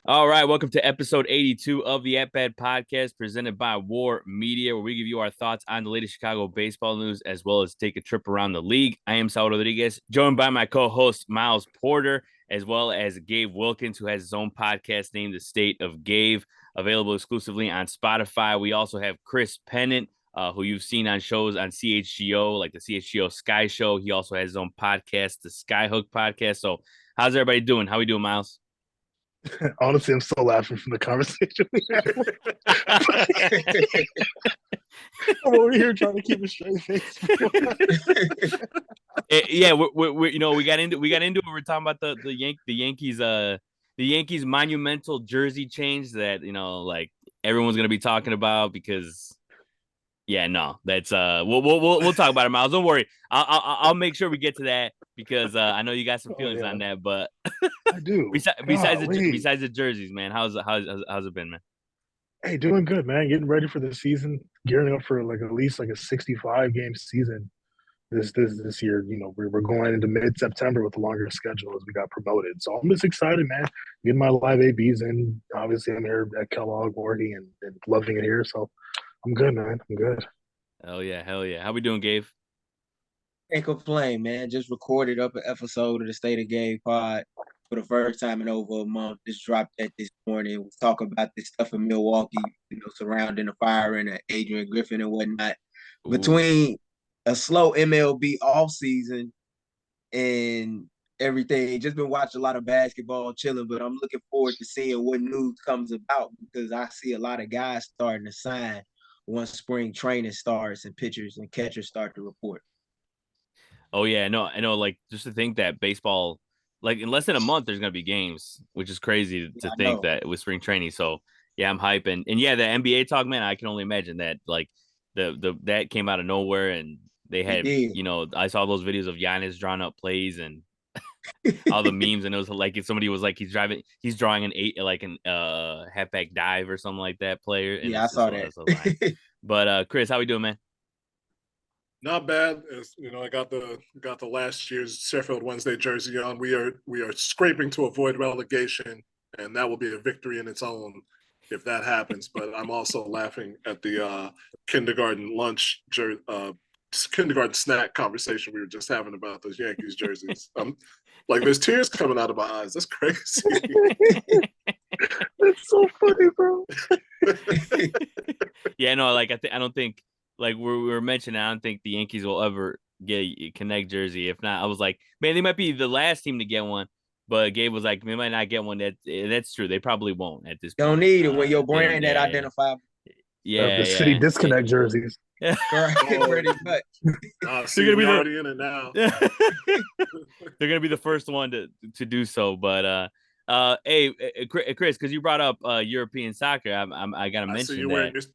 All right, welcome to episode 82 of the At Bat Podcast, presented by War Media, where we give you our thoughts on the latest Chicago baseball news, as well as take a trip around the league. I am Saul Rodriguez, joined by my co-host Miles Porter, as well as Gabe Wilkins, who has his own podcast named The State of Gabe, available exclusively on Spotify. We also have Chris Pennant, who you've seen on shows on CHGO, like the CHGO Sky Show. He also has his own podcast, the Skyhook Podcast. So how's everybody doing? How we doing, Miles? Honestly, I'm still laughing from the conversation we had. I'm over here trying to keep a straight face. Yeah, we got into it. We're talking about the Yankees monumental jersey change that like everyone's gonna be talking about because that's we'll talk about it, Miles. Don't worry, I'll make sure we get to that because I know you got some feelings on that, but I do. besides the jerseys, man, how's it been, man? Hey, doing good, man. Getting ready for the season, gearing up for like at least like a 65 game season this year. We're going into mid September with a longer schedule as we got promoted. So I'm just excited, man. Getting my live ABs in. Obviously, I'm here at Kellogg, Gordy, and loving it here. So I'm good, man. I'm good. Hell yeah. How we doing, Gabe? Can't complain, man. Just recorded up an episode of the State of Game pod for the first time in over a month. Just dropped that this morning. We'll talk about this stuff in Milwaukee, surrounding the firing of Adrian Griffin and whatnot. Ooh. Between a slow MLB offseason and everything, just been watching a lot of basketball, chilling, but I'm looking forward to seeing what news comes about because I see a lot of guys starting to sign once spring training starts and pitchers and catchers start to report. Oh yeah, no, I know. Like just to think that baseball, like in less than a month, there's gonna be games, which is crazy to think that with spring training. So yeah, I'm hyping, and yeah, the NBA talk, man. I can only imagine that. Like that came out of nowhere, and they had, I saw those videos of Giannis drawing up plays and all the memes, and it was like if somebody was like he's drawing an halfback dive or something like that player. And yeah, I saw that. But Chris, how we doing, man? Not bad. I got the last year's Sheffield Wednesday jersey on. We are scraping to avoid relegation, and that will be a victory in its own if that happens. But I'm also laughing at the kindergarten kindergarten snack conversation we were just having about those Yankees jerseys. Like there's tears coming out of my eyes. That's crazy. That's so funny, bro. Yeah, no, like I don't think. Like we were mentioning, I don't think the Yankees will ever get a Connect jersey. If not, I was like, man, they might be the last team to get one. But Gabe was like, they might not get one. That's true. They probably won't at this point. Don't need it when your brand that identifiable. Yeah, the city disconnect jerseys. Pretty much. They're gonna be in it now. They're gonna be the first one to do so. But hey, Chris, because you brought up European soccer, I gotta mention that.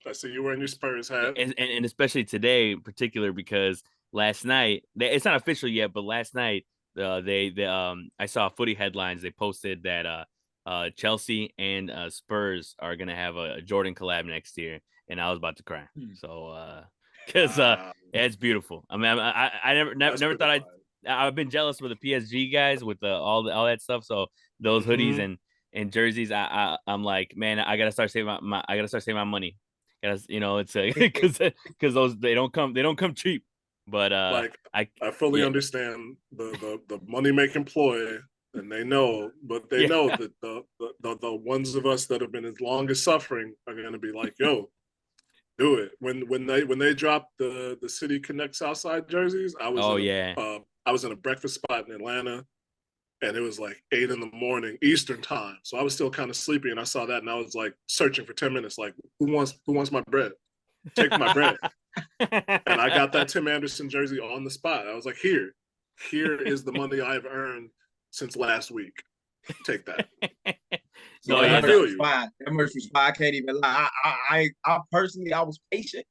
I see you wearing your Spurs hat, and especially today in particular because last night it's not official yet, but last night I saw Footy Headlines. They posted that Chelsea and Spurs are gonna have a Jordan collab next year, and I was about to cry. So because it's beautiful. I mean, I never thought I've been jealous with the PSG guys with all that stuff. So those hoodies and jerseys, I'm like, man, I gotta start saving my money. It's because those they don't come cheap. But I fully understand the money making ploy, and they know, but they know that the ones of us that have been as long as suffering are gonna be like, yo, do it. When they dropped the City Connect Southside jerseys, I was in a breakfast spot in Atlanta, and it was like 8 a.m. Eastern time. So I was still kind of sleepy, and I saw that, and I was like searching for 10 minutes, like who wants my bread? Take my bread. And I got that Tim Anderson jersey on the spot. I was like, here is the money I've earned since last week. Take that. No, I feel you. That merch was fine. I can't even lie. I personally, I was patient.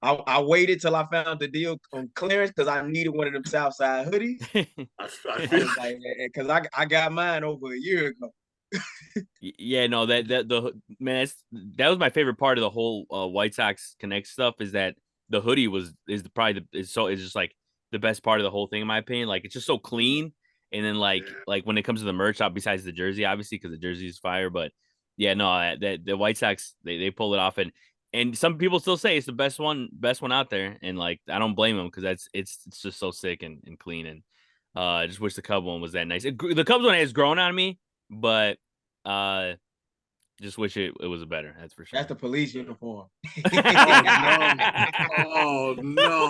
I waited till I found the deal on clearance because I needed one of them Southside hoodies. Because I got mine over a year ago. Yeah, no, that was my favorite part of the whole White Sox Connect stuff is that the hoodie is just like the best part of the whole thing in my opinion. Like it's just so clean, and then like when it comes to the merch, besides the jersey, obviously because the jersey is fire, but Yeah, no, the White Sox they pulled it off, and some people still say it's the best one out there, and like I don't blame them because it's just so sick and clean, and I just wish the Cub one was that nice. The Cubs one has grown on me, but just wish it was better. That's for sure. That's the police uniform. Oh no,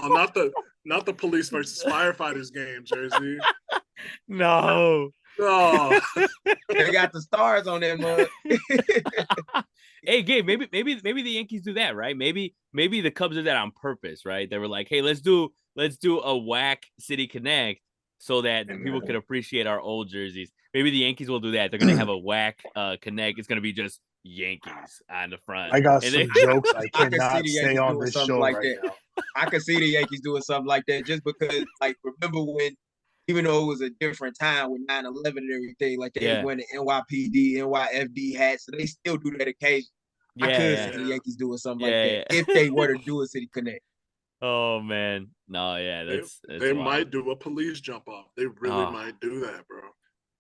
not the police versus firefighters game jersey. No. No. They got the stars on that mug. Hey, Gabe, maybe the Yankees do that, right? Maybe the Cubs did that on purpose, right? They were like, hey, let's do a whack City Connect so that people can appreciate our old jerseys. Maybe the Yankees will do that. They're gonna have a whack Connect. It's gonna be just Yankees on the front. I got some jokes I cannot say on this show like right now. I could see the Yankees doing something like that just because, like, remember when, even though it was a different time with 9/11 and everything, like they went to NYPD, NYFD hats, so they still do that occasionally. I could see the Yankees doing something like that if they were to do a City Connect. Oh man, no, yeah, that's they might do a police jump off. They really might do that, bro.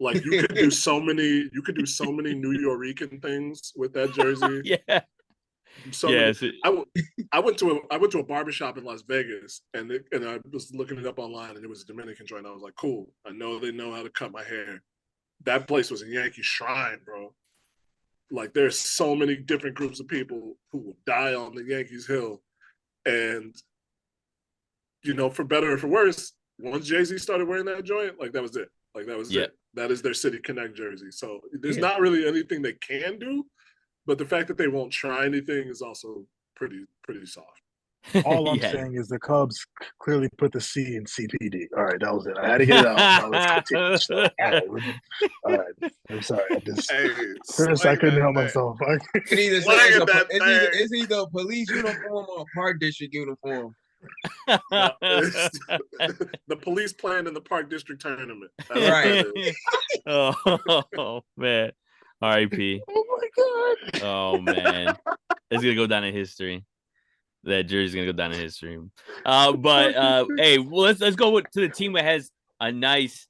Like you could do so many New Yorican things with that jersey. Yeah. So yes. I went to a barbershop in Las Vegas and I was looking it up online and it was a Dominican joint. I was like, cool. I know they know how to cut my hair. That place was a Yankee shrine, bro. Like there's so many different groups of people who will die on the Yankees Hill. And, you know, for better or for worse, once Jay-Z started wearing that joint, like that was it. Like that was it. That is their City Connect jersey. So there's not really anything they can do, but the fact that they won't try anything is also pretty soft. All I'm saying is the Cubs clearly put the C in CPD. All right, that was it. I had to get it out. Now let's continue. All right. I'm sorry. I couldn't help myself. It's either a police uniform or a park district uniform. The police playing in the Park District tournament. That's right. Oh man. R.I.P. Oh my god. Oh man. It's gonna go down in history. That jersey's gonna go down in history. But hey, well, let's go to the team that has a nice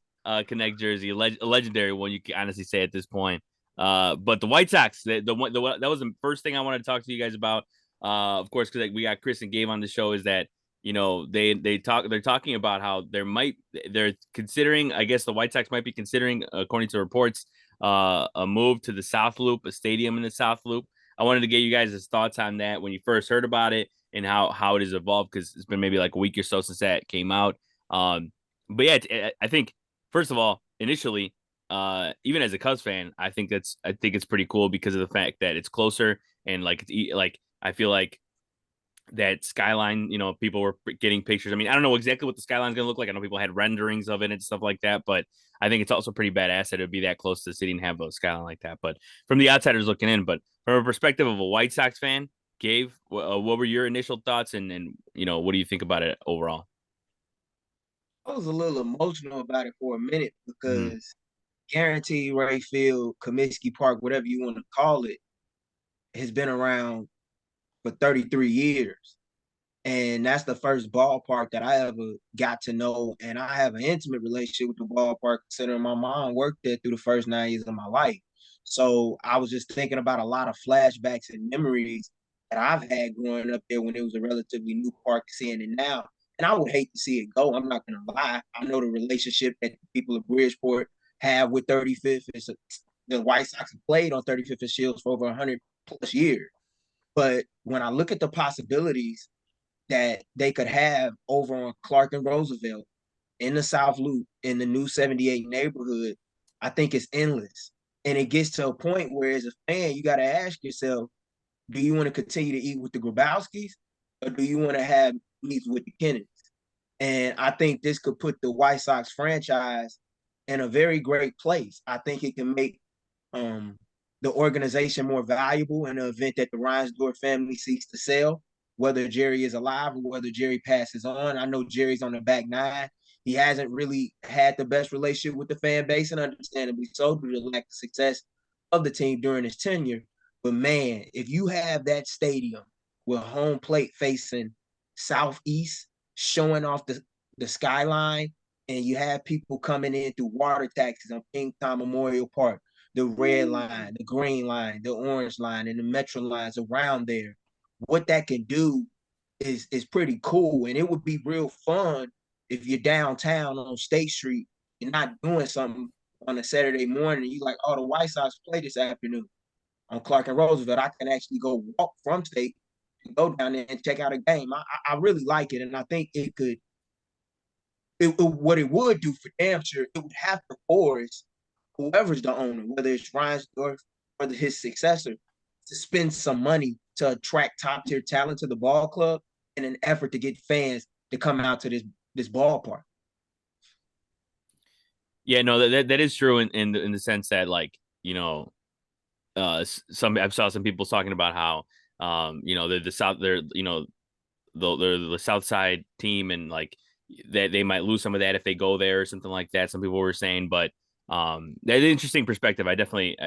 Connect jersey, a legendary one, you can honestly say at this point. But the White Sox, that was the first thing I wanted to talk to you guys about. Of course, because we got Chris and Gabe on the show, is that, you know, they're talking about how they're considering, I guess the White Sox might be considering, according to reports, a move to the South Loop, a stadium in the South Loop. I wanted to get you guys' thoughts on that when you first heard about it and how it has evolved, because it's been maybe like a week or so since that came out. But yeah, I think, first of all, initially, even as a Cubs fan, I think it's pretty cool because of the fact that it's closer and like I feel like that skyline, you know, people were getting pictures. I mean, I don't know exactly what the skyline's gonna look like. I know people had renderings of it and stuff like that, but I think it's also pretty badass that it would be that close to the city and have a skyline like that. But from the outsiders looking in, but from a perspective of a White Sox fan, Gabe, what were your initial thoughts, and you know, what do you think about it overall? I was a little emotional about it for a minute because Guaranteed Rate Field, Comiskey Park, whatever you want to call it, has been around for 33 years. And that's the first ballpark that I ever got to know. And I have an intimate relationship with the ballpark, considering my mom worked there through the first 9 years of my life. So I was just thinking about a lot of flashbacks and memories that I've had growing up there when it was a relatively new park, seeing it now. And I would hate to see it go. I'm not going to lie. I know the relationship that the people of Bridgeport have with 35th. The White Sox have played on 35th and Shields for over 100 plus years. But when I look at the possibilities that they could have over on Clark and Roosevelt in the South Loop in the new 78 neighborhood, I think it's endless. And it gets to a point where, as a fan, you got to ask yourself, do you want to continue to eat with the Grabowskis, or do you want to have meets with the Kennedys? And I think this could put the White Sox franchise in a very great place. I think it can make the organization more valuable in the event that the Reinsdorf family seeks to sell, whether Jerry is alive or whether Jerry passes on. I know Jerry's on the back nine. He hasn't really had the best relationship with the fan base, and understandably so, due to the lack of success of the team during his tenure. But man, if you have that stadium with home plate facing southeast, showing off the skyline, and you have people coming in through water taxis on Kingstown Memorial Park, the red line, the green line, the orange line, and the metro lines around there. What that can do is pretty cool, and it would be real fun if you're downtown on State Street, you're not doing something on a Saturday morning. You like, oh, the White Sox play this afternoon on Clark and Roosevelt. I can actually go walk from State and go down there and check out a game. I really like it, and I think it could. What it would do for damn sure, it would have to force whoever's the owner, whether it's Reinsdorf or his successor, to spend some money to attract top tier talent to the ball club in an effort to get fans to come out to this ballpark. Yeah, no, that is true in the sense that, like, you know, I saw some people talking about how you know, the South, they're, you know, they're the South Side team, and like that they might lose some of that if they go there or something like that. Some people were saying, but that's an interesting perspective. I definitely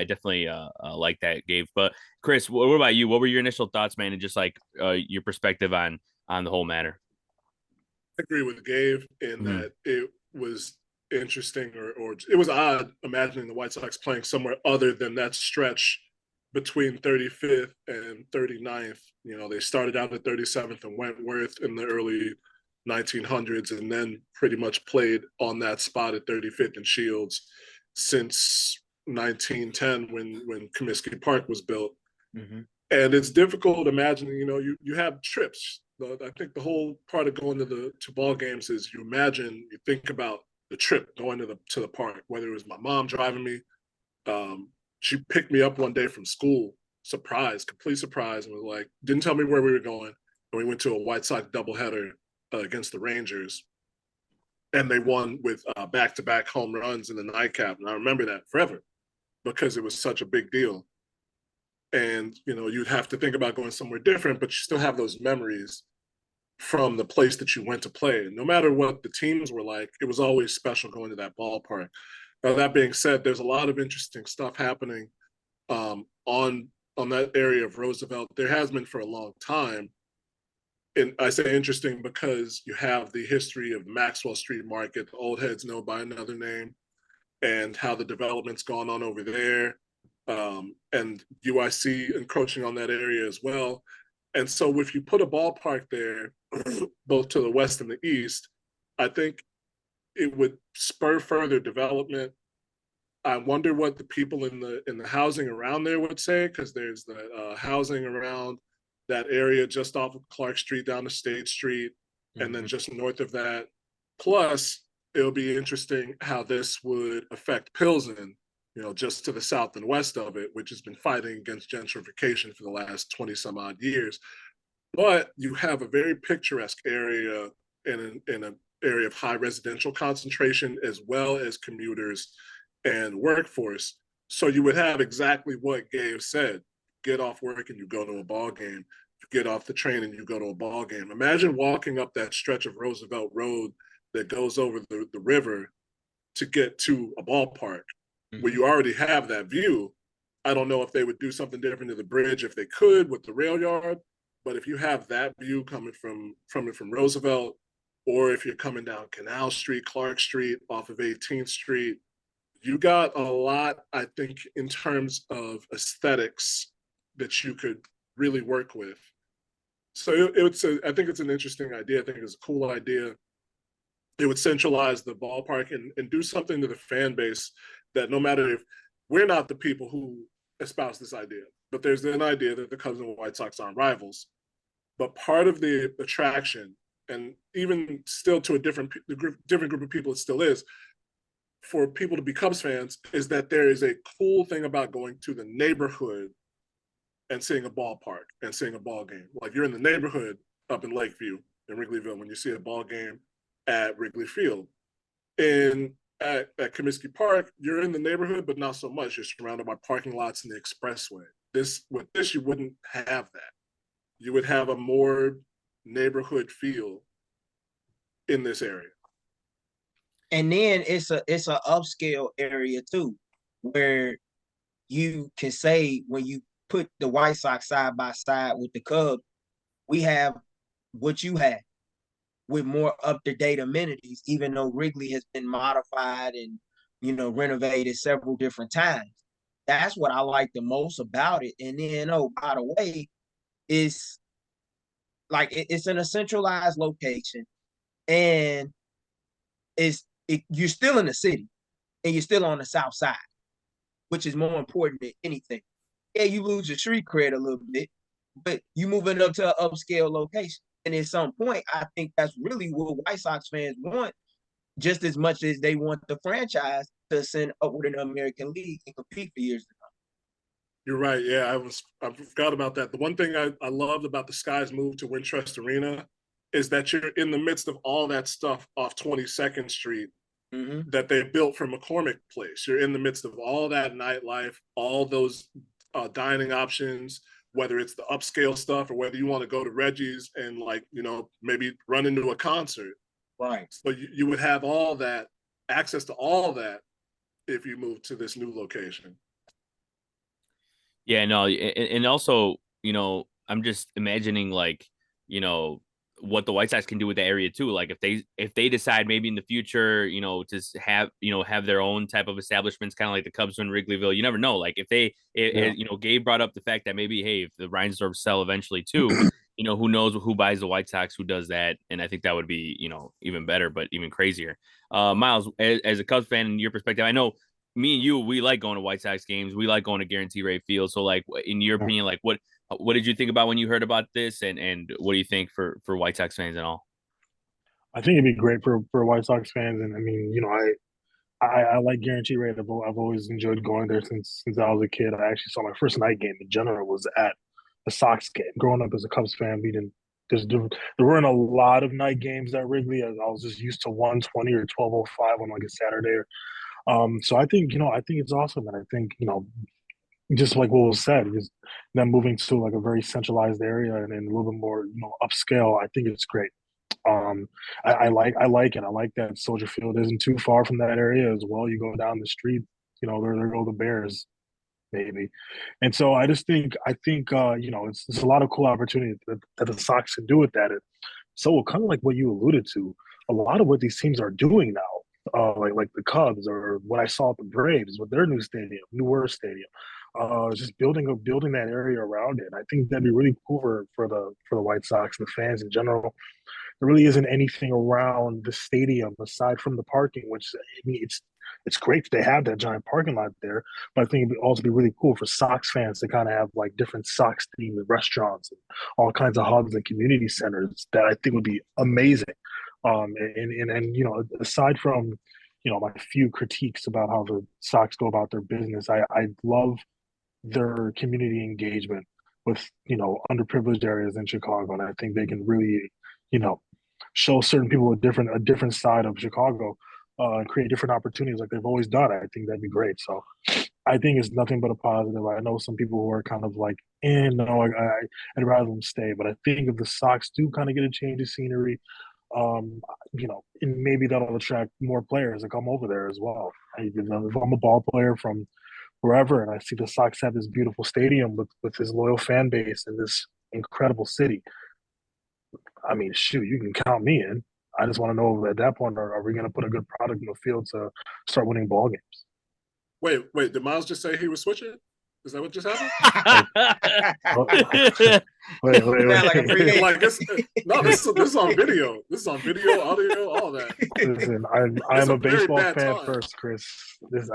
like that, Gabe. But Chris, what about you? What were your initial thoughts, man, and just like your perspective on the whole matter? I agree with Gabe in that it was interesting, or it was odd imagining the White Sox playing somewhere other than that stretch between 35th and 39th. You know, they started out at 37th and Wentworth in the early 1900s, and then pretty much played on that spot at 35th and Shields since 1910 when Comiskey Park was built. Mm-hmm. And it's difficult imagining, you know, you have trips. I think the whole part of going to ball games is you think about the trip going to the park, whether it was my mom driving me. She picked me up one day from school, complete surprise, and was like, didn't tell me where we were going. And we went to a White Sox doubleheader against the Rangers, and they won with back-to-back home runs in the nightcap. And I remember that forever because it was such a big deal. And, you know, you'd have to think about going somewhere different, but you still have those memories from the place that you went to play. No matter what the teams were like, it was always special going to that ballpark. Now, that being said, there's a lot of interesting stuff happening on that area of Roosevelt. There has been for a long time. And I say interesting because you have the history of Maxwell Street Market, the old heads know by another name, and how the development's gone on over there, and UIC encroaching on that area as well. And so if you put a ballpark there, both to the west and the east, I think it would spur further development. I wonder what the people in the housing around there would say, because there's the housing around that area just off of Clark Street down to State Street, and then just north of that. Plus, it'll be interesting how this would affect Pilsen, you know, just to the south and west of it, which has been fighting against gentrification for the last 20 some odd years. But you have a very picturesque area in an area of high residential concentration, as well as commuters and workforce. So you would have exactly what Gabe said. Get off work and you go to a ball game. You get off the train and you go to a ball game. Imagine walking up that stretch of Roosevelt Road that goes over the river to get to a ballpark where you already have that view. I don't know if they would do something different to the bridge if they could with the rail yard, but if you have that view coming from Roosevelt, or if you're coming down Canal Street, Clark Street, off of 18th Street, you got a lot, I think, in terms of aesthetics that you could really work with. So I think it's an interesting idea. I think it's a cool idea. It would centralize the ballpark and do something to the fan base that no matter if we're not the people who espouse this idea, but there's an idea that the Cubs and White Sox aren't rivals. But part of the attraction, and even still to a different group of people, it still is, for people to be Cubs fans, is that there is a cool thing about going to the neighborhood and seeing a ballpark and seeing a ball game. Like you're in the neighborhood up in Lakeview in Wrigleyville when you see a ball game at Wrigley Field. And at Comiskey Park, you're in the neighborhood, but not so much. You're surrounded by parking lots and the expressway. With this, you wouldn't have that. You would have a more neighborhood feel in this area. And then it's a upscale area too, where you can say when you put the White Sox side by side with the Cubs, we have what you had with more up-to-date amenities, even though Wrigley has been modified and, you know, renovated several different times. That's what I like the most about it. And then, oh, by the way, it's it's in a centralized location, and you're still in the city, and you're still on the south side, which is more important than anything. Yeah, you lose your street cred a little bit, but you moving up to an upscale location. And at some point, I think that's really what White Sox fans want, just as much as they want the franchise to ascend upward in the American League and compete for years to come. You're right. Yeah, I forgot about that. The one thing I loved about the Sky's move to Wintrust Arena is that you're in the midst of all that stuff off 22nd Street that they built for McCormick Place. You're in the midst of all that nightlife, all those dining options, whether it's the upscale stuff or whether you want to go to Reggie's and maybe run into a concert. Right. So you would have all that, access to all that if you move to this new location. Yeah, no, and also, I'm just imagining what the White Sox can do with the area too. Like if they decide maybe in the future, to have their own type of establishments, kind of like the Cubs in Wrigleyville. You never know. Like Gabe brought up the fact that maybe, hey, if the Reinsdorf sell eventually too, who knows who buys the White Sox, who does that, and I think that would be even better, but even crazier. Miles, as a Cubs fan, in your perspective, I know me and you, we like going to White Sox games. We like going to Guarantee Rate Field. So, like, in your opinion, like, what did you think about when you heard about this, and what do you think for White Sox fans and all? I think it'd be great for White Sox fans, and I mean, I like Guarantee Rate. I've always enjoyed going there since I was a kid. I actually saw my first night game in general was at a Sox game. Growing up as a Cubs fan, we didn't. There weren't a lot of night games at Wrigley. As I was just used to 1:20 or 12:05 on like a Saturday. So I think it's awesome, and I think just like what was said, is them moving to like a very centralized area and a little bit more upscale. I think it's great. I like it. I like that Soldier Field isn't too far from that area as well. You go down the street, there go the Bears, maybe. And so I think it's a lot of cool opportunity that the Sox can do with that. So kind of like what you alluded to, a lot of what these teams are doing now, like the Cubs or what I saw at the Braves with their new stadium, newer stadium, just building that area around it. I think that'd be really cool for the White Sox and the fans in general. There really isn't anything around the stadium aside from the parking, which I mean, it's great that they have that giant parking lot there, but I think it'd also be really cool for Sox fans to kind of have like different Sox themed restaurants and all kinds of hubs and community centers that I think would be amazing. And aside from my few critiques about how the Sox go about their business, I love their community engagement with underprivileged areas in Chicago, and I think they can really show certain people a different side of Chicago and create different opportunities like they've always done. I think that'd be great. So I think it's nothing but a positive. I know some people who are kind of like, no, I'd rather them stay. But I think if the Sox do kind of get a change of scenery, and maybe that'll attract more players to come over there as well. If I'm a ball player from wherever, and I see the Sox have this beautiful stadium with this loyal fan base in this incredible city, I mean, shoot, you can count me in. I just want to know at that point, are we going to put a good product in the field to start winning ball games? Wait, did Miles just say he was switching? Is that what just happened? Wait. Like this is on video. This is on video, audio, all that. Listen, I'm a baseball fan first, Chris.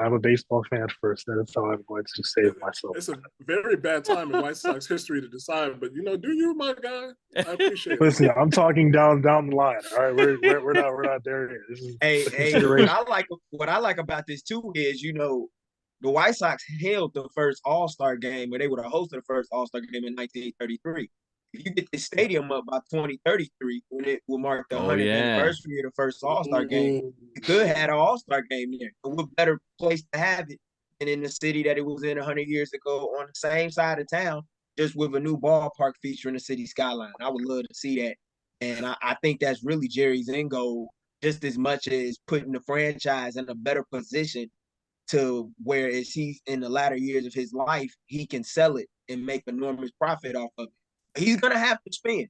I'm a baseball fan first. That's how I'm going to save myself. It's a very bad time in White Sox history to decide, but do you, my guy? I appreciate it. Listen, I'm talking down the line. All right, we're not there yet. This is hey, what I like about this too is the White Sox held the first All-Star game, or they would have hosted the first All-Star game in 1933. If you get this stadium up by 2033, when it will mark the 100th anniversary of the first All-Star game, you could have an All-Star game there. But what better place to have it than in the city that it was in 100 years ago on the same side of town, just with a new ballpark featuring the city skyline. I would love to see that. And I think that's really Jerry's end goal, just as much as putting the franchise in a better position to where as he's in the latter years of his life, he can sell it and make enormous profit off of it. He's going to have to spend.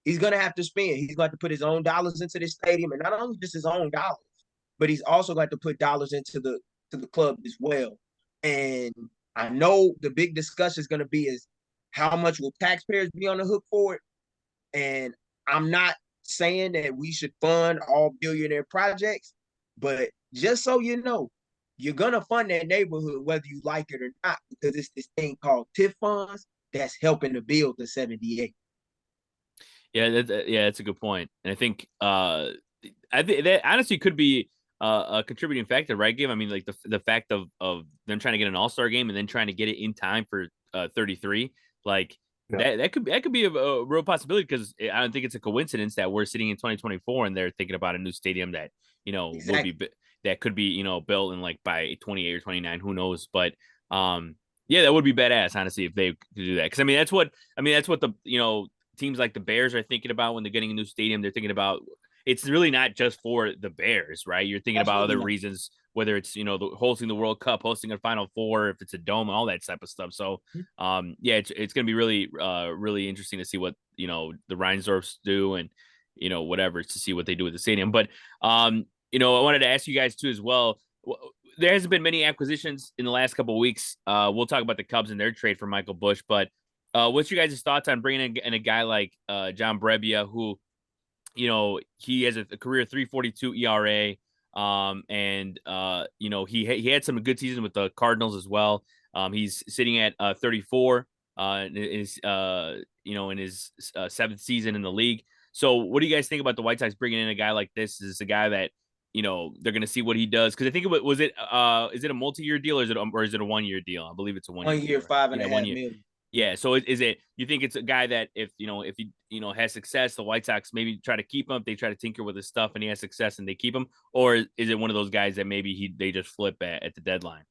He's going to have to put his own dollars into this stadium, and not only just his own dollars, but he's also got to put dollars into the club as well. And I know the big discussion is going to be is how much will taxpayers be on the hook for it? And I'm not saying that we should fund all billionaire projects, but just so you know, you're going to fund that neighborhood whether you like it or not, because it's this thing called TIF funds that's helping to build the 78. Yeah, that's a good point. And I think I think that honestly could be a contributing factor, right? Game. I mean, like the fact of them trying to get an All-Star game and then trying to get it in time for 33, like Yeah. that could be a real possibility, because I don't think it's a coincidence that we're sitting in 2024 and they're thinking about a new stadium that will be that could be built in like by 28 or 29, who knows? But yeah, that would be badass, honestly, if they could do that. Because that's what the teams like the Bears are thinking about when they're getting a new stadium. They're thinking about it's really not just for the Bears, right? You're thinking about other reasons, whether it's hosting the World Cup, hosting a Final Four, if it's a dome, all that type of stuff. So, yeah, it's going to be really, really interesting to see what the Reinsdorfs do, and whatever, to see what they do with the stadium. But I wanted to ask you guys too as well. There hasn't been many acquisitions in the last couple of weeks. We'll talk about the Cubs and their trade for Michael Busch, but what's your guys' thoughts on bringing in a guy like John Brebbia, who he has a career 3.42 ERA, and he had some good seasons with the Cardinals as well. He's sitting at 34 in his in his seventh season in the league. So what do you guys think about the White Sox bringing in a guy like this? Is this a guy that they're going to see what he does? Because I think is it a multi-year deal, or is it a 1-year deal? I believe it's a 1 year, 5.5 million. Yeah, so is it? You think it's a guy that if he has success, the White Sox maybe try to keep him, if they try to tinker with his stuff and he has success and they keep him, or is it one of those guys that maybe they just flip at the deadline?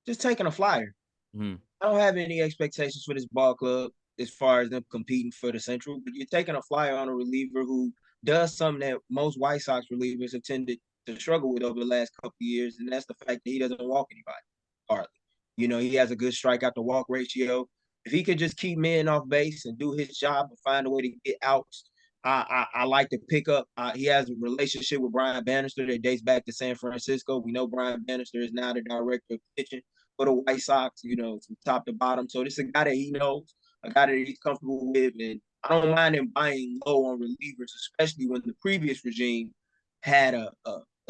Just taking a flyer. Mm-hmm. I don't have any expectations for this ball club as far as them competing for the Central, but you're taking a flyer on a reliever who does something that most White Sox relievers have tended to struggle with over the last couple of years, and that's the fact that he doesn't walk anybody hardly. He has a good strikeout to walk ratio. If he could just keep men off base and do his job and find a way to get outs, I like to pick up. He has a relationship with Brian Bannister that dates back to San Francisco. We know Brian Bannister is now the director of pitching for the White Sox, from top to bottom. So this is a guy that he knows, a guy that he's comfortable with, and I don't mind him buying low on relievers, especially when the previous regime had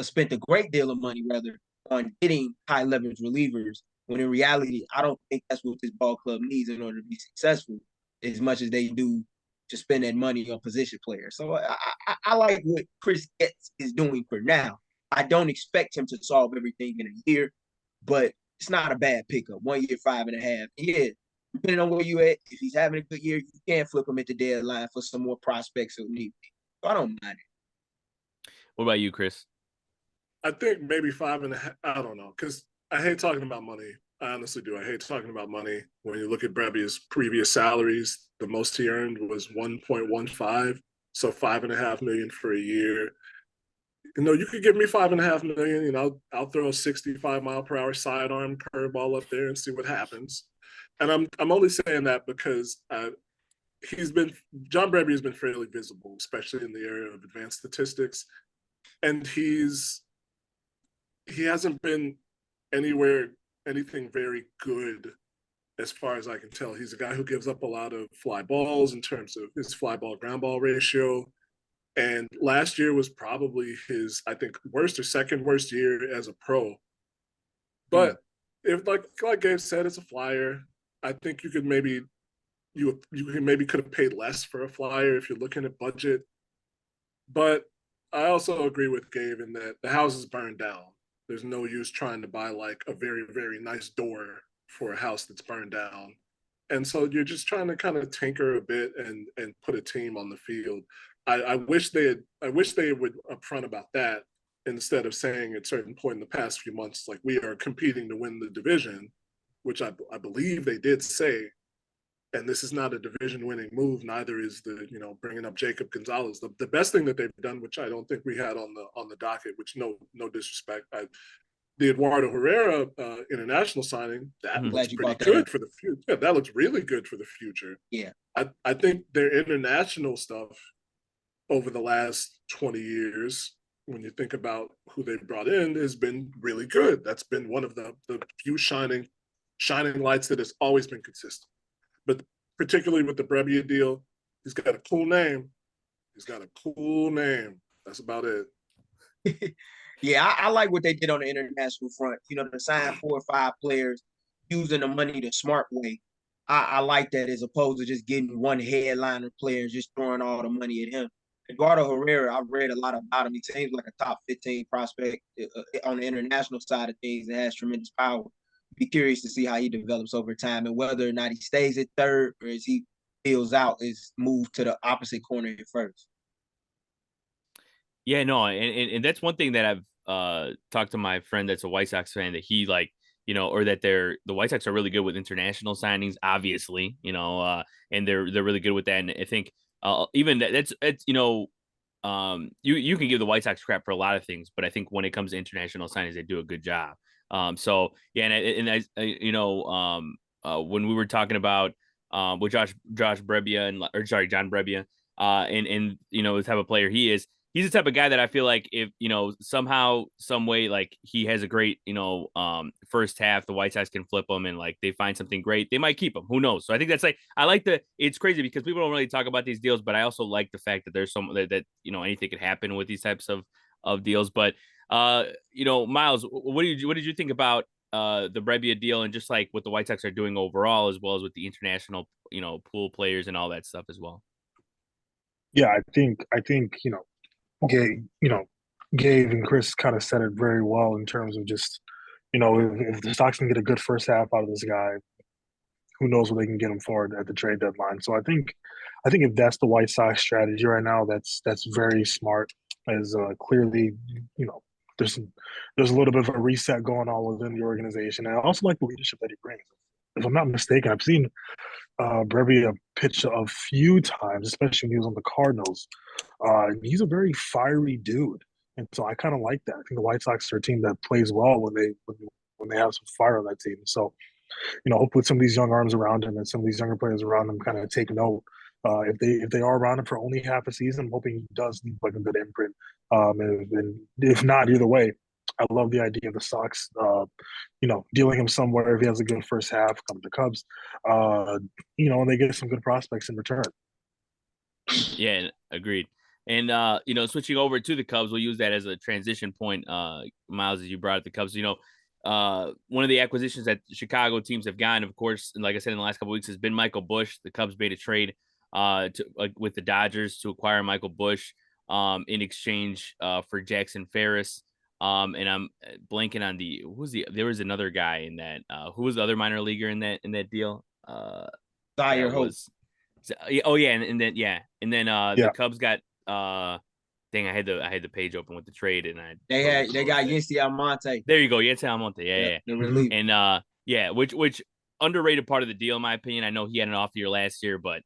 spent a great deal of money rather on getting high leverage relievers, when in reality, I don't think that's what this ball club needs in order to be successful, as much as they do to spend that money on position players. So I like what Chris Getz is doing for now. I don't expect him to solve everything in a year, but it's not a bad pickup. 1 year, 5.5. Yeah, depending on where you at, if he's having a good year, you can flip him at the deadline for some more prospects who need it. So I don't mind it. What about you, Chris? I think maybe 5.5. I don't know, because I hate talking about money. I honestly do. I hate talking about money. When you look at Brebbia's previous salaries, the most he earned was 1.15, so 5.5 million for a year. You could give me 5.5 million. I'll throw a 65-mile-per-hour sidearm curveball up there and see what happens. And I'm only saying that because John Brebbia has been fairly visible, especially in the area of advanced statistics, and he hasn't been anything very good as far as I can tell. He's a guy who gives up a lot of fly balls in terms of his fly ball ground ball ratio. And last year was probably his, I think, worst or second worst year as a pro. But if like Gabe said, it's a flyer. I think you could maybe could have paid less for a flyer if you're looking at budget. But I also agree with Gabe in that the house is burned down. There's no use trying to buy like a very, very nice door for a house that's burned down. And so you're just trying to kind of tinker a bit and put a team on the field. I wish they would upfront about that, instead of saying at a certain point in the past few months, like, we are competing to win the division, which I believe they did say. And this is not a division-winning move. Neither is the bringing up Jacob Gonzalez. The best thing that they've done, which I don't think we had on the docket, which no disrespect, the Eduardo Herrera international signing, that looks pretty good for the future. Yeah, that looks really good for the future. Yeah, I think their international stuff over the last 20 years, when you think about who they brought in, has been really good. That's been one of the few shining shining lights that has always been consistent. But particularly with the Brebbia deal, he's got a cool name. That's about it. Yeah, I like what they did on the international front. To sign 4 or 5 players using the money the smart way. I like that as opposed to just getting one headliner player and just throwing all the money at him. Eduardo Herrera, I've read a lot about him. He seems like a top 15 prospect on the international side of things that has tremendous power. Be curious to see how he develops over time and whether or not he stays at third or as he fills out is moved to the opposite corner at first. Yeah, no, and that's one thing that I've talked to my friend that's a White Sox fan that he or that the White Sox are really good with international signings, obviously, and they're really good with that. And I think even that's you can give the White Sox crap for a lot of things, but I think when it comes to international signings, they do a good job. So yeah, when we were talking about with Josh Brebbia John Brebbia, and the type of player he is. He's the type of guy that I feel like if, somehow, some way, like he has a great, first half, the White Sox can flip him and like they find something great, they might keep him. Who knows? So I think that's it's crazy because people don't really talk about these deals, but I also like the fact that there's that anything could happen with these types of deals. But, Miles, what did you think about the Brebbia deal and just like what the White Sox are doing overall, as well as with the international, pool players and all that stuff as well? Yeah, I think Gabe and Chris kind of said it very well in terms of just, if the Sox can get a good first half out of this guy, who knows what they can get him for at the trade deadline. So I think if that's the White Sox strategy right now, that's very smart. As clearly, there's a little bit of a reset going on within the organization, and I also like the leadership that he brings. If I'm not mistaken, I've seen Brebbia pitch a few times, especially when he was on the Cardinals. He's a very fiery dude, and so I kind of like that. I think the White Sox are a team that plays well when they have some fire on that team. So, hopefully some of these young arms around him and some of these younger players around him kind of take note. If they are around him for only half a season, I'm hoping he does leave like a good imprint. And if not, either way, I love the idea of the Sox, dealing him somewhere if he has a good first half, come to Cubs, and they get some good prospects in return. Yeah, agreed. And switching over to the Cubs, we'll use that as a transition point. Miles, as you brought up the Cubs, one of the acquisitions that Chicago teams have gotten, of course, and like I said in the last couple of weeks, has been Michael Busch. The Cubs made a trade with the Dodgers to acquire Michael Busch in exchange for Jackson Ferris. And I'm blanking on there was another guy in that. Who was the other minor leaguer in that deal? Dyer Hope. Oh yeah, and then the Cubs got dang, I had the page open with the trade, and they got Yency Almonte. There you go, Yency Almonte. Yeah. And which underrated part of the deal, in my opinion. I know he had an off year last year, but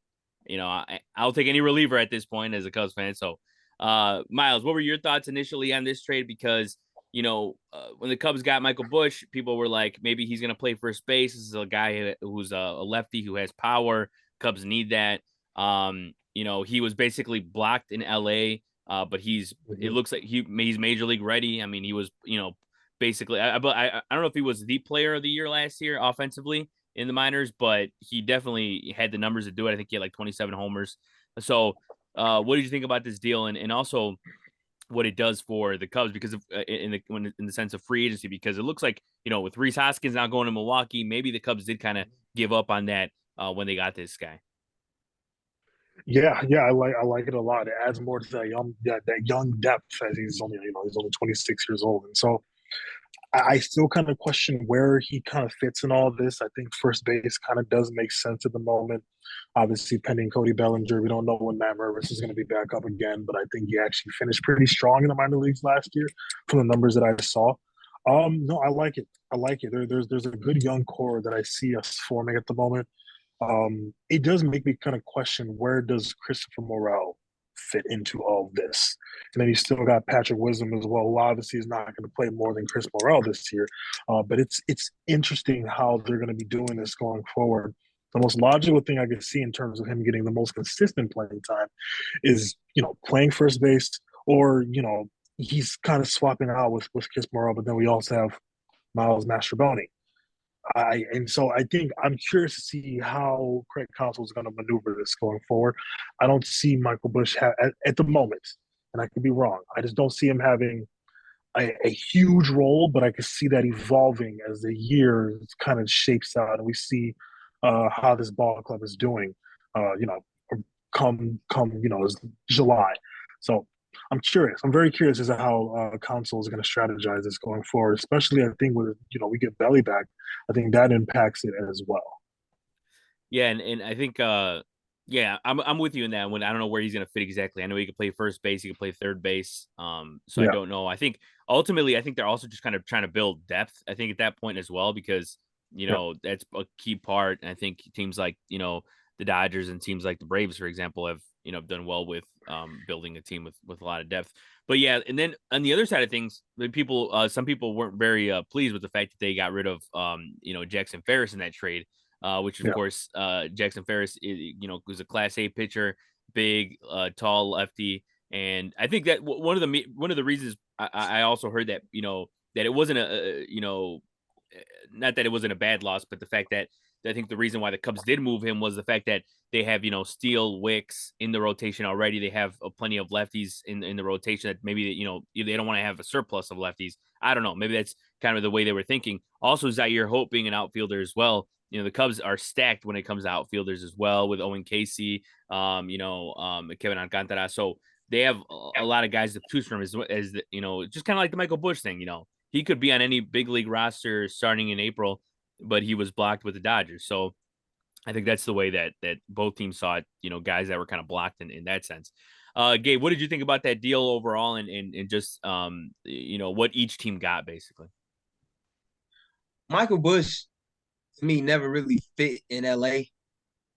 I'll take any reliever at this point as a Cubs fan. So, Miles, what were your thoughts initially on this trade? Because when the Cubs got Michael Busch, people were like, maybe he's going to play first base. This is a guy who's a lefty who has power. Cubs need that. He was basically blocked in LA, but it looks like he's major league ready. I mean, he was, basically, I don't know if he was the player of the year last year offensively in the minors, but he definitely had the numbers to do it. I think he had like 27 homers. So, what did you think about this deal? And also what it does for the Cubs because of in the sense of free agency, because it looks like, with Rhys Hoskins now going to Milwaukee, maybe the Cubs did kind of give up on that when they got this guy. Yeah, I like it a lot. It adds more to that young depth as he's only 26 years old, and so I still kind of question where he kind of fits in all of this. I think first base kind of does make sense at the moment. Obviously, pending Cody Bellinger, we don't know when Matt Mervis is going to be back up again, but I think he actually finished pretty strong in the minor leagues last year from the numbers that I saw. No, I like it. There's a good young core that I see us forming at the moment. It does make me kind of question where does Christopher Morel fit into all of this? And then you still got Patrick Wisdom as well, who obviously is not going to play more than Chris Morel this year. But it's interesting how they're going to be doing this going forward. The most logical thing I could see in terms of him getting the most consistent playing time is, playing first base, or, he's kind of swapping out with Chris Morel, but then we also have Miles Mastrobuoni. So I think I'm curious to see how Craig Counsell is going to maneuver this going forward. I don't see Michael Busch at the moment, and I could be wrong. I just don't see him having a huge role, but I can see that evolving as the year kind of shapes out, and we see how this ball club is doing. You know, come July. So I'm curious. I'm very curious as to how Council is going to strategize this going forward. Especially, I think with we get Belly back, I think that impacts it as well. Yeah, and I think yeah, I'm with you in that one. I don't know where he's gonna fit exactly. I know he could play first base, he could play third base. So I Yeah, don't know. I think ultimately I think they're also just kind of trying to build depth, I think, at that point as well, because yeah, that's a key part. And I think teams like, the Dodgers and teams like the Braves, for example, have, done well with building a team with a lot of depth. But yeah, and then on the other side of things, the people some people weren't very pleased with the fact that they got rid of Jackson Ferris in that trade, which of yeah, course, Jackson Ferris, was a Class A pitcher, big, tall lefty, and I think that one of the reasons I also heard that that it wasn't not that it wasn't a bad loss, but the fact that I think the reason why the Cubs did move him was the fact that they have Steele, Wicks in the rotation already. They have plenty of lefties in the rotation that maybe they don't want to have a surplus of lefties. I don't know. Maybe that's kind of the way they were thinking. Also, Zaire Hope being an outfielder as well. The Cubs are stacked when it comes to outfielders as well, with Owen Casey, Kevin Alcantara. So they have a lot of guys to choose from, as just kind of like the Michael Busch thing. He could be on any big league roster starting in April, but he was blocked with the Dodgers. So I think that's the way that both teams saw it. Guys that were kind of blocked in that sense. Gabe, what did you think about that deal overall, and just what each team got basically? Michael Busch, to me, never really fit in LA.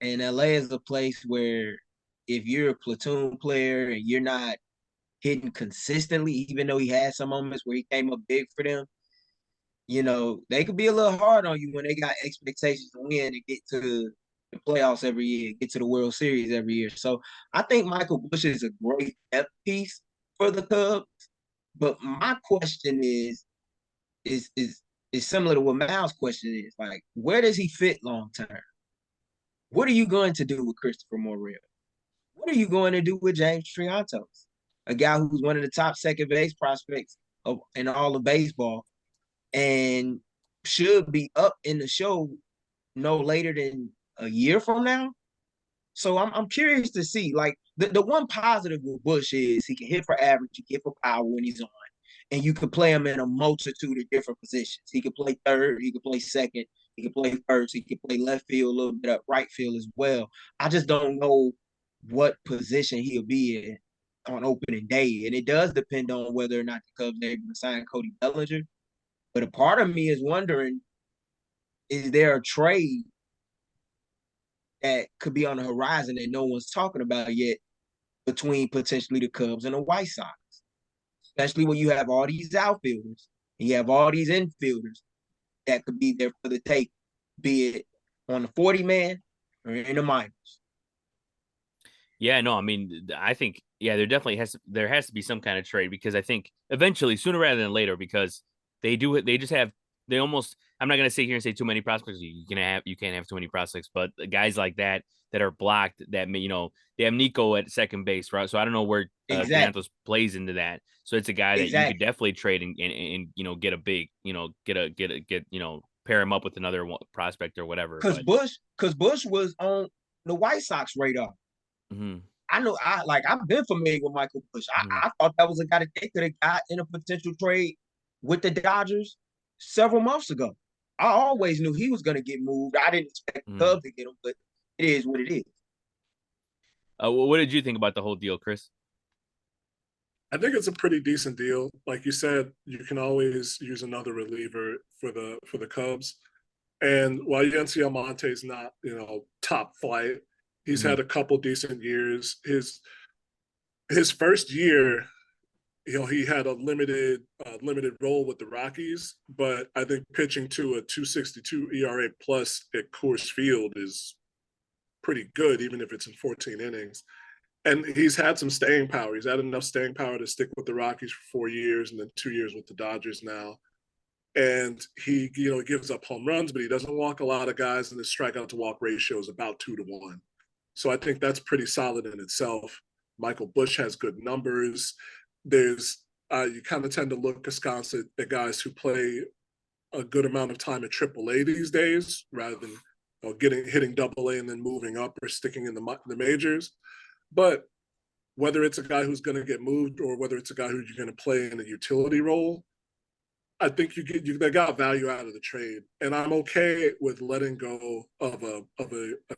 And LA is a place where if you're a platoon player and you're not hitting consistently, even though he had some moments where he came up big for them, they could be a little hard on you when they got expectations to win and get to the playoffs every year, get to the World Series every year. So I think Michael Busch is a great depth piece for the Cubs. But my question is is is similar to what Mal's question is. Like, where does he fit long term? What are you going to do with Christopher Morel? What are you going to do with James Triantos, a guy who's one of the top second base prospects in all of baseball and should be up in the show no later than a year from now? So I'm curious to see. Like, the one positive with Busch is he can hit for average, he can hit for power when he's on, and you can play him in a multitude of different positions. He can play third, he can play second, he can play first, he can play left field, a little bit up right field as well. I just don't know what position he'll be in on opening day, and it does depend on whether or not the Cubs are able to sign Cody Bellinger. But a part of me is wondering, is there a trade that could be on the horizon that no one's talking about yet between potentially the Cubs and the White Sox? Especially when you have all these outfielders and you have all these infielders that could be there for the take, be it on the 40 man or in the minors. Yeah, no, I mean, I think there has to be some kind of trade, because I think eventually, sooner rather than later, because they just have they almost I'm not gonna sit here and say too many prospects. You can't have too many prospects, but the guys like that are blocked, that they have Nico at second base, right? So I don't know where Exactly. Triantos plays into that. So it's a guy that you could Exactly. definitely trade and get a big pair him up with another prospect or whatever. But Because Busch was on the White Sox radar. mhm, I know I've been familiar with Michael Busch. mhm. I thought that was a guy that they could have got in a potential trade with the Dodgers several months ago. I always knew he was going to get moved. I didn't expect the Mhm. Cubs to get him, but it is what it is. What did you think about the whole deal, Chris? I think it's a pretty decent deal. Like you said, you can always use another reliever for the Cubs. And while Yancy Almonte is not, top flight, he's Mhm. had a couple decent years. His first year, he had a limited role with the Rockies, but I think pitching to a 2.62 ERA plus at Coors Field is pretty good, even if it's in 14 innings. And he's had some staying power. He's had enough staying power to stick with the Rockies for 4 years and then 2 years with the Dodgers now. and he gives up home runs, but he doesn't walk a lot of guys, and his strikeout to walk ratio is about 2-1. So I think that's pretty solid in itself. Michael Busch has good numbers. There's you kind of tend to look askance at guys who play a good amount of time at AAA these days, rather than hitting AA and then moving up or sticking in the majors. But whether it's a guy who's going to get moved or whether it's a guy who's going to play in a utility role, I think they got value out of the trade, and I'm okay with letting go of a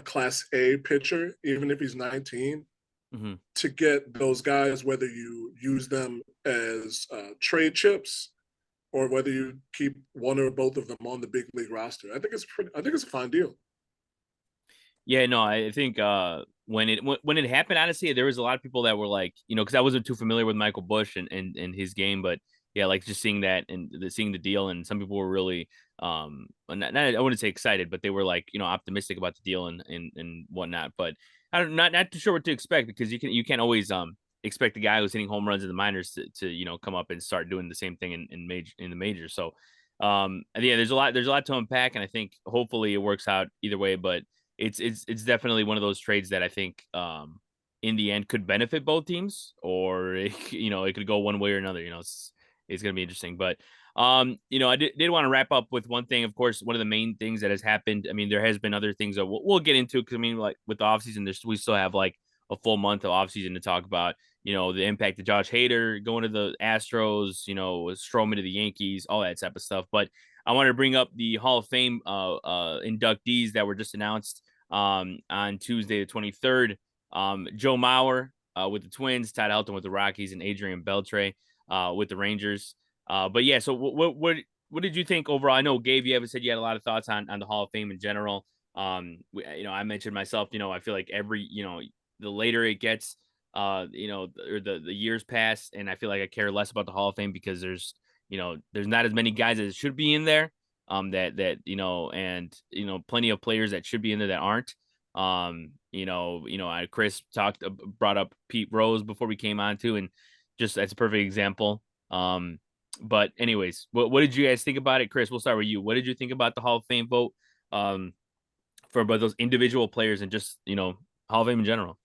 Class A pitcher, even if he's 19, to get those guys, whether you use them as trade chips or whether you keep one or both of them on the big league roster. I think it's a fine deal. Yeah, no, I think when it happened, honestly, there was a lot of people that were like, because I wasn't too familiar with Michael Busch and his game, but yeah, like just seeing that and seeing the deal, and some people were really not I wouldn't say excited, but they were like, optimistic about the deal and whatnot. But I'm not too sure what to expect, because you can't always expect the guy who's hitting home runs in the minors to come up and start doing the same thing in the majors. So yeah, there's a lot to unpack, and I think hopefully it works out either way, but it's definitely one of those trades that I think in the end could benefit both teams, or it could go one way or another. It's going to be interesting. But I did want to wrap up with one thing. Of course, one of the main things that has happened, I mean, there has been other things that we'll get into, because I mean, like with the offseason, we still have like a full month of offseason to talk about. The impact of Josh Hader going to the Astros, Stroman to the Yankees, all that type of stuff. But I want to bring up the Hall of Fame inductees that were just announced on Tuesday, the 23rd. Joe Mauer with the Twins, Todd Helton with the Rockies, and Adrian Beltre with the Rangers. But yeah, so what did you think overall? I know, Gabe, you haven't said you had a lot of thoughts on the Hall of Fame in general. I mentioned myself, I feel like every, the later it gets, or the years pass, and I feel like I care less about the Hall of Fame, because there's not as many guys as should be in there. Plenty of players that should be in there that aren't. Chris brought up Pete Rose before we came on too, and just that's a perfect example. But anyways, what did you guys think about it? Chris, we'll start with you. What did you think about the Hall of Fame vote for both those individual players and just Hall of Fame in general?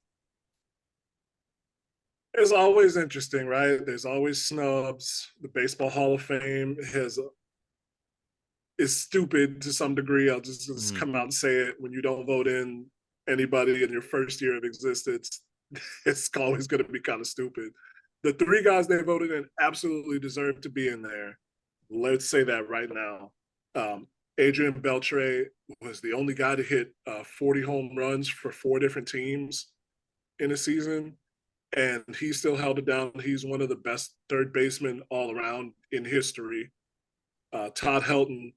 It's always interesting, right? There's always snubs. The Baseball Hall of Fame is stupid to some degree. I'll just come out and say it. When you don't vote in anybody in your first year of existence, it's always going to be kind of stupid. The three guys they voted in absolutely deserve to be in there. Let's say that right now. Adrian Beltre was the only guy to hit 40 home runs for 4 different teams in a season, and he still held it down. He's one of the best third basemen all around in history. Todd Helton,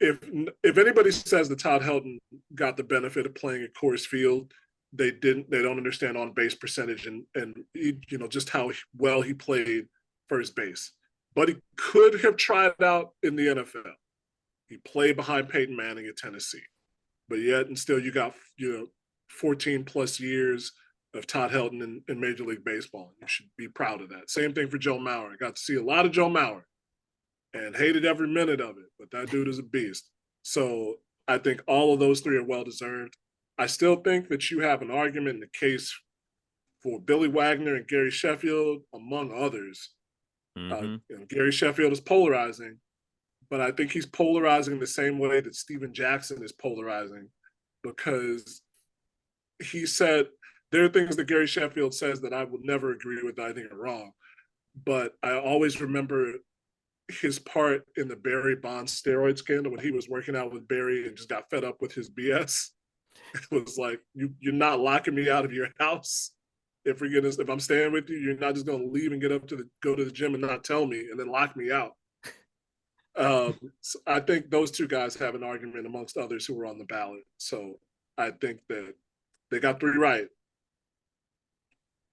if anybody says that Todd Helton got the benefit of playing at Coors Field, they don't understand on base percentage and just how well he played first base. But he could have tried out in the NFL. He played behind Peyton Manning at Tennessee, but yet and still you got 14 plus years of Todd Helton in Major League Baseball. You should be proud of that. Same thing for Joe Mauer. I got to see a lot of Joe Mauer and hated every minute of it, but that dude is a beast. So I think all of those three are well-deserved. I still think that you have an argument in the case for Billy Wagner and Gary Sheffield, among others. Gary Sheffield is polarizing, but I think he's polarizing the same way that Steven Jackson is polarizing, because he said there are things that Gary Sheffield says that I would never agree with, that I think are wrong. But I always remember his part in the Barry Bonds steroid scandal when he was working out with Barry and just got fed up with his BS. It was like, you're not locking me out of your house. If I'm staying with you, you're not just going to leave and go to the gym and not tell me and then lock me out. So I think those two guys have an argument amongst others who were on the ballot. So I think that they got 3 right.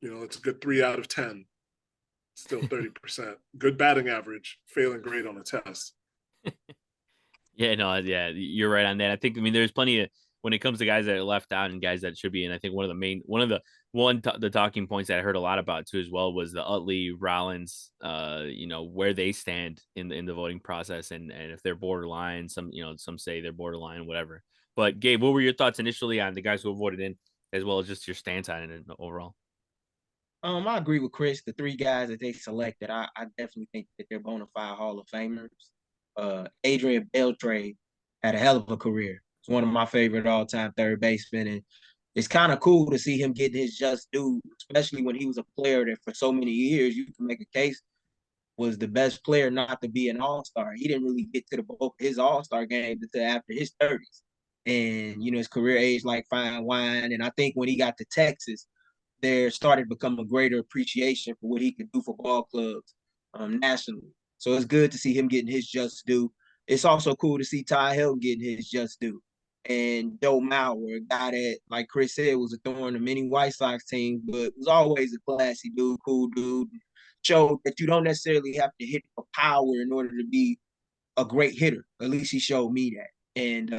It's a good 3 out of 10. Still 30%. Good batting average, failing great on a test. Yeah, no, yeah, you're right on that. I think, there's plenty of when it comes to guys that are left out and guys that should be in, I think the talking points that I heard a lot about too as well was the Utley, Rollins, where they stand in the voting process and if they're borderline. Some say they're borderline, whatever. But Gabe, what were your thoughts initially on the guys who voted in, as well as just your stance on it overall? I agree with Chris. The 3 guys that they selected, I definitely think that they're bona fide Hall of Famers. Adrian Beltre had a hell of a career. He's one of my favorite all-time third basemen, and it's kind of cool to see him getting his just due, especially when he was a player that for so many years you can make a case was the best player not to be an all-star. He didn't really get to the bulk of his all-star game until after his 30s. And, his career aged like fine wine. And I think when he got to Texas, there started to become a greater appreciation for what he could do for ball clubs nationally. So it's good to see him getting his just due. It's also cool to see Ty Hill getting his just due. And Joe Mauer, a guy that, like Chris said, was a thorn to many White Sox teams, but was always a classy dude, cool dude. Showed that you don't necessarily have to hit for power in order to be a great hitter. At least he showed me that. And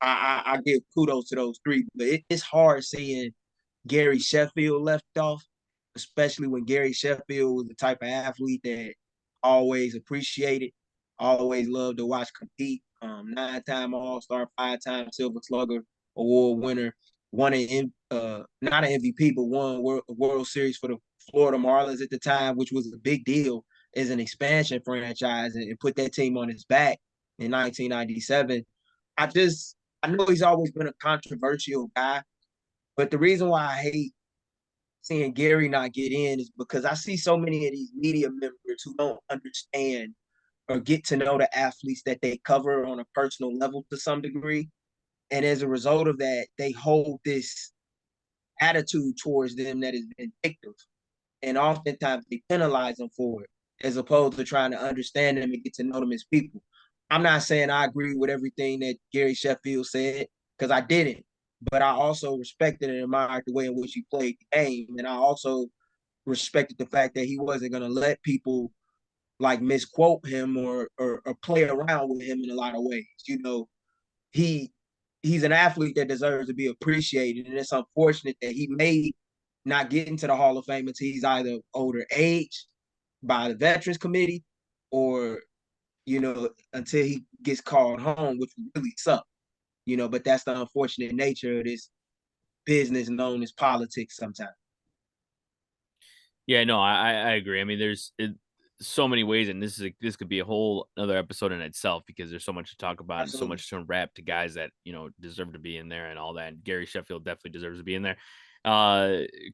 I give kudos to those 3. But it's hard seeing Gary Sheffield left off, especially when Gary Sheffield was the type of athlete that always appreciated, always loved to watch compete. 9-time All-Star, 5-time Silver Slugger award winner, won not an MVP, but won World Series for the Florida Marlins at the time, which was a big deal as an expansion franchise, and put that team on his back in 1997. I know he's always been a controversial guy, but the reason why I hate seeing Gary not get in is because I see so many of these media members who don't understand or get to know the athletes that they cover on a personal level to some degree. And as a result of that, they hold this attitude towards them that is vindictive. And oftentimes they penalize them for it, as opposed to trying to understand them and get to know them as people. I'm not saying I agree with everything that Gary Sheffield said, because I didn't. But I also respected and admired the way in which he played the game. And I also respected the fact that he wasn't going to let people like misquote him or play around with him in a lot of ways. He's an athlete that deserves to be appreciated, and it's unfortunate that he may not get into the Hall of Fame until he's either older age by the Veterans Committee or until he gets called home, which really sucks. But that's the unfortunate nature of this business known as politics sometimes. Yeah, no, I agree. I mean, there's so many ways, and this could be a whole another episode in itself because there's so much to talk about Absolutely. and so much to wrap to guys that deserve to be in there and all that. And Gary Sheffield definitely deserves to be in there.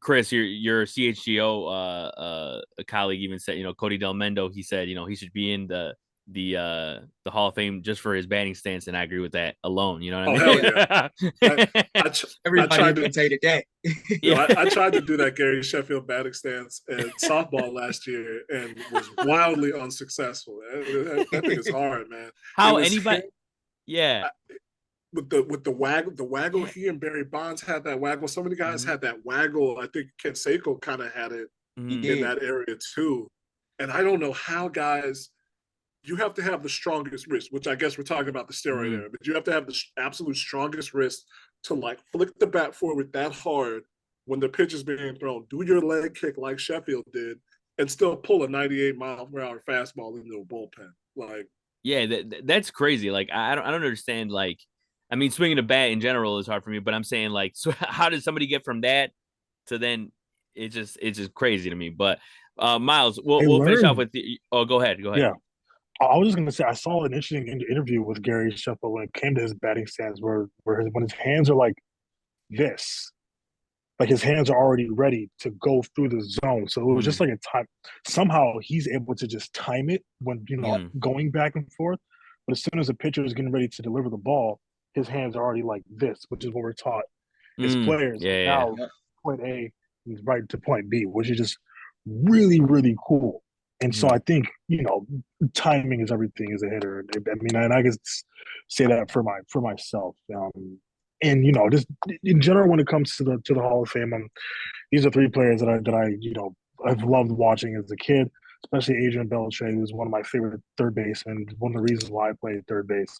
Chris, your CHGO a colleague even said, Cody Del Mendo, he said, he should be in the Hall of Fame just for his batting stance, and I agree with that alone. You know what I mean? Hell yeah. Everybody imitated that. I tried to do that Gary Sheffield batting stance in softball last year and was wildly unsuccessful. That thing is hard, man. How anybody? Yeah. With the waggle, he and Barry Bonds had that waggle. So many guys had that waggle. I think Ken Seiko kind of had it in that area too. And I don't know how guys. You have to have the strongest wrist, which I guess we're talking about the steroid era, but you have to have the absolute strongest wrist to like flick the bat forward that hard when the pitch is being thrown. Do your leg kick like Sheffield did, and still pull a 98-mile-per-hour fastball into a bullpen. Like, yeah, that's crazy. Like, I don't understand. Like, I mean, swinging a bat in general is hard for me, but I'm saying like, so how did somebody get from that to then? It's just crazy to me. But Miles, we'll finish off with the. Oh, go ahead. Yeah. I was just going to say, I saw an interesting interview with Gary Sheffield when it came to his batting stance when his hands are like this, like his hands are already ready to go through the zone. So it was just like a time. Somehow he's able to just time it when, going back and forth. But as soon as the pitcher is getting ready to deliver the ball, his hands are already like this, which is what we're taught as players. Now, point A is right to point B, which is just really, really cool. And so I think, timing is everything as a hitter. I mean, and I can say that for myself. And just in general, when it comes to the Hall of Fame, these are 3 players that I've loved watching as a kid, especially Adrian Beltre, who's one of my favorite third basemen, one of the reasons why I played third base.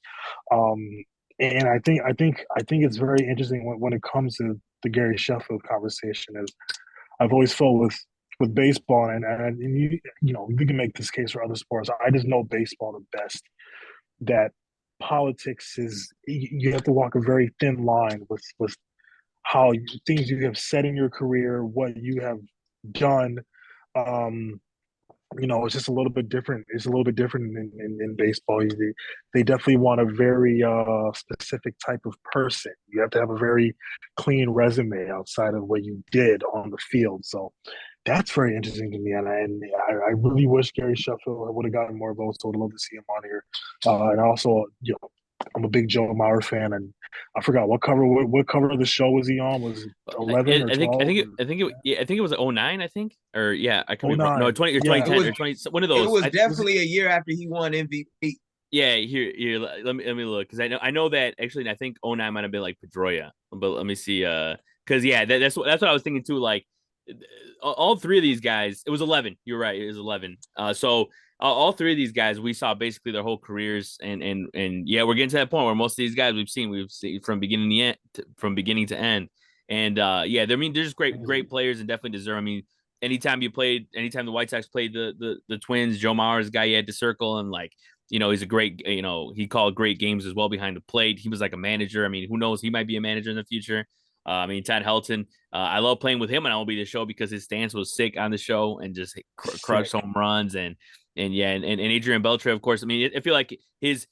And I think it's very interesting when it comes to the Gary Sheffield conversation. Is I've always felt with baseball, and you can make this case for other sports. I just know baseball the best. That politics is you have to walk a very thin line with how things you have said in your career, what you have done. Um, it's just a little bit different. It's a little bit different in baseball. They definitely want a very specific type of person. You have to have a very clean resume outside of what you did on the field. So that's very interesting to me, and I really wish Gary Sheffield would have gotten more votes. So I'd love to see him on here. And also, I'm a big Joe Mauer fan, and I forgot what cover of the show was he on? Was it 11 or I think 12? I think it was 09, I think, or yeah, I could Oh be wrong. No, nine, 20 or yeah. 2010 or 20. One of It those. was Was it? definitely a year after he won MVP. Yeah, here. Let me look because I know that actually I think 09 might have been like Pedroia, but let me see. Because yeah, that's what I was thinking too. Like all three of these guys, it was 11. You're right, it was 11. So all three of these guys, we saw basically their whole careers, and yeah, we're getting to that point where most of these guys we've seen from beginning to end, and yeah, they're just great players and definitely deserve. I mean, anytime the White Sox played the Twins, Joe Mauer's guy you had to circle, and like he's a great, he called great games as well behind the plate. He was like a manager. I mean, who knows? He might be a manager in the future. I mean, Todd Helton, I love playing with him on MLB The Show because his stance was sick on the show and just crushed home runs and yeah, and Adrian Beltre, of course. I mean, I feel like his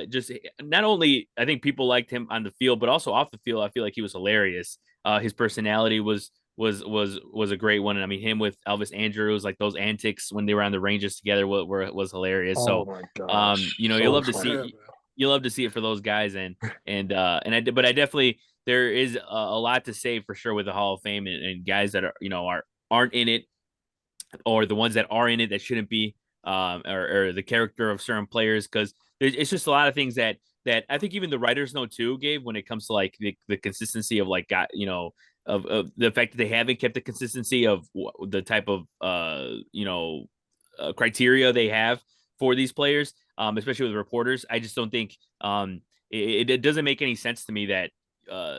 just not only I think people liked him on the field, but also off the field. I feel like he was hilarious. His personality was a great one. And I mean, him with Elvis Andrews, like those antics when they were on the Rangers together was hilarious. Oh So, my gosh, you love to funny. see you love to see it for those guys, but I definitely there is a lot to say for sure with the Hall of Fame and guys that aren't in it, or the ones that are in it that shouldn't be, or the character of certain players, because it's just a lot of things that I think even the writers know too, Gabe, when it comes to like the consistency of like of the fact that they haven't kept the consistency of the type of criteria they have for these players, especially with reporters. I just don't think it doesn't make any sense to me uh,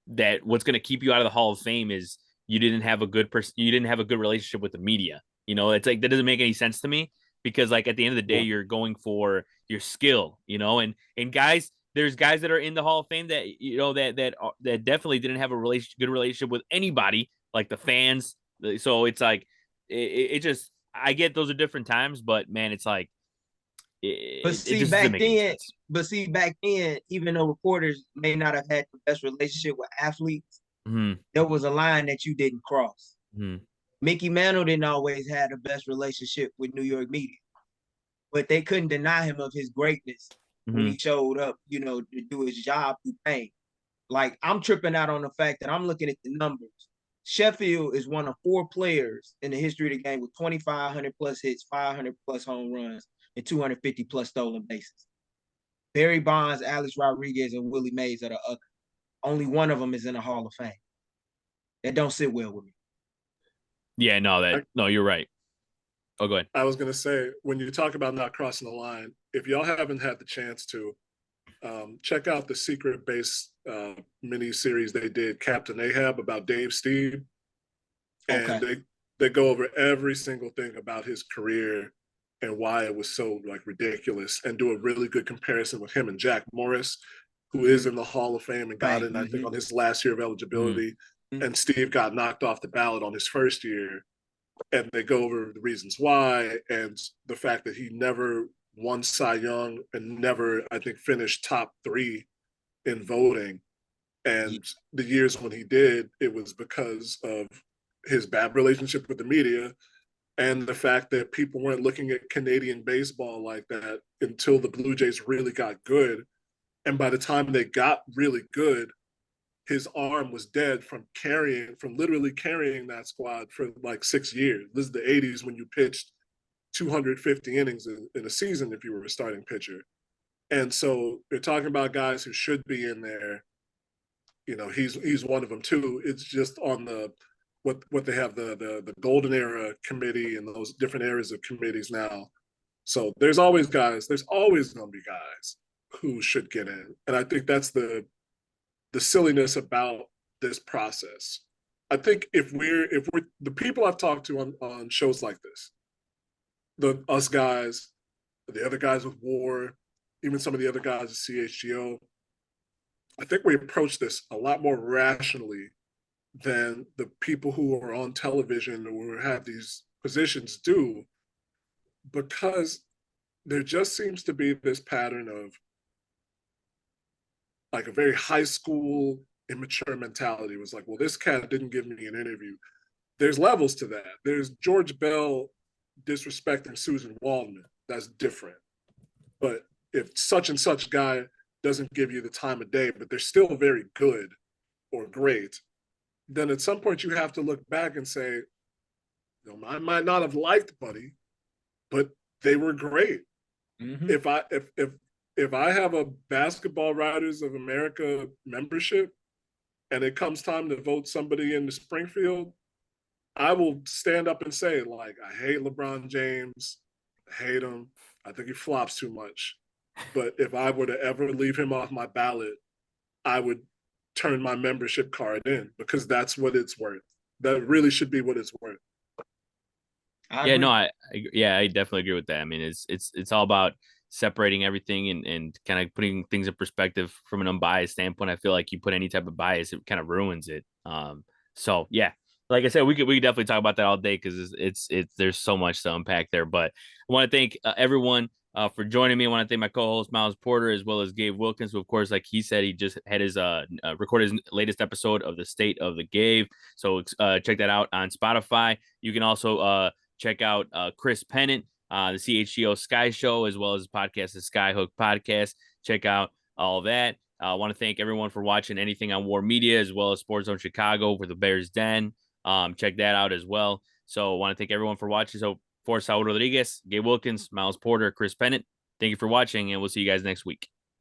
that what's going to keep you out of the Hall of Fame is you didn't have a good relationship with the media. It's like that doesn't make any sense to me, because like at the end of the day, you're going for your skill, and guys, there's guys that are in the Hall of Fame that that definitely didn't have a good relationship with anybody, like the fans. So it's like it just, I get those are different times, but man, it's like But it see, just doesn't make any sense. back then, even though reporters may not have had the best relationship with athletes, Mm-hmm. there was a line that you didn't cross. Mm-hmm. Mickey Mantle didn't always have the best relationship with New York media, but they couldn't deny him of his greatness when he showed up, to do his job through pain. Like, I'm tripping out on the fact that I'm looking at the numbers. Sheffield is one of 4 players in the history of the game with 2,500 plus hits, 500 plus home runs, and 250 plus stolen bases. Barry Bonds, Alex Rodriguez, and Willie Mays are the other. Only one of them is in the Hall of Fame. That don't sit well with me. Yeah, no, you're right. Oh, go ahead. I was going to say, when you talk about not crossing the line, if y'all haven't had the chance to, check out the Secret Base mini series they did, Captain Ahab, about Dave Steve, and they go over every single thing about his career and why it was so like ridiculous, and do a really good comparison with him and Jack Morris, who is in the Hall of Fame and got in, I think, on his last year of eligibility, and Steve got knocked off the ballot on his first year. And they go over the reasons why, and the fact that he never won Cy Young and never, I think, finished top 3 in voting. And the years when he did, it was because of his bad relationship with the media and the fact that people weren't looking at Canadian baseball like that until the Blue Jays really got good. And by the time they got really good, his arm was dead from literally carrying that squad for like 6 years. This is the 80s when you pitched 250 innings in a season if you were a starting pitcher. And so you're talking about guys who should be in there. He's one of them too. It's just on the what they have, the golden era committee and those different areas of committees now. So there's always going to be guys who should get in. And I think that's the silliness about this process. I think if we're the people I've talked to on shows like this, us guys, the other guys with WAR, even some of the other guys at CHGO, I think we approach this a lot more rationally than the people who are on television or have these positions do, because there just seems to be this pattern of like a very high school immature mentality. It was like, well, this cat didn't give me an interview. There's levels to that. There's George Bell disrespecting Susan Waldman. That's different. But if such and such guy doesn't give you the time of day, but they're still very good or great, then at some point you have to look back and say, you know, I might not have liked Buddy, but they were great. Mm-hmm. If I have a Basketball Writers of America membership and it comes time to vote somebody into Springfield, I will stand up and say, like, I hate LeBron James. I hate him. I think he flops too much. But if I were to ever leave him off my ballot, I would turn my membership card in, because that's what it's worth. That really should be what it's worth. I definitely agree with that. I mean, it's all about separating everything and kind of putting things in perspective from an unbiased standpoint. I feel like you put any type of bias, it kind of ruins it. So yeah, like I said, we could definitely talk about that all day, because it's there's so much to unpack there. But I want to thank everyone for joining me. I want to thank my co-host Miles Porter, as well as Gabe Wilkins, who, of course, like he said, he just had his recorded his latest episode of the State of the Gabe. So check that out on Spotify. You can also check out Chris Pennant, the CHGO Sky Show, as well as his podcast, the Skyhook Podcast. Check out all that. I want to thank everyone for watching anything on War Media, as well as Sports Zone Chicago for the Bears Den. Check that out as well. So I want to thank everyone for watching. So for Saul Rodriguez, Gabe Wilkins, Miles Porter, Chris Pennant, thank you for watching, and we'll see you guys next week.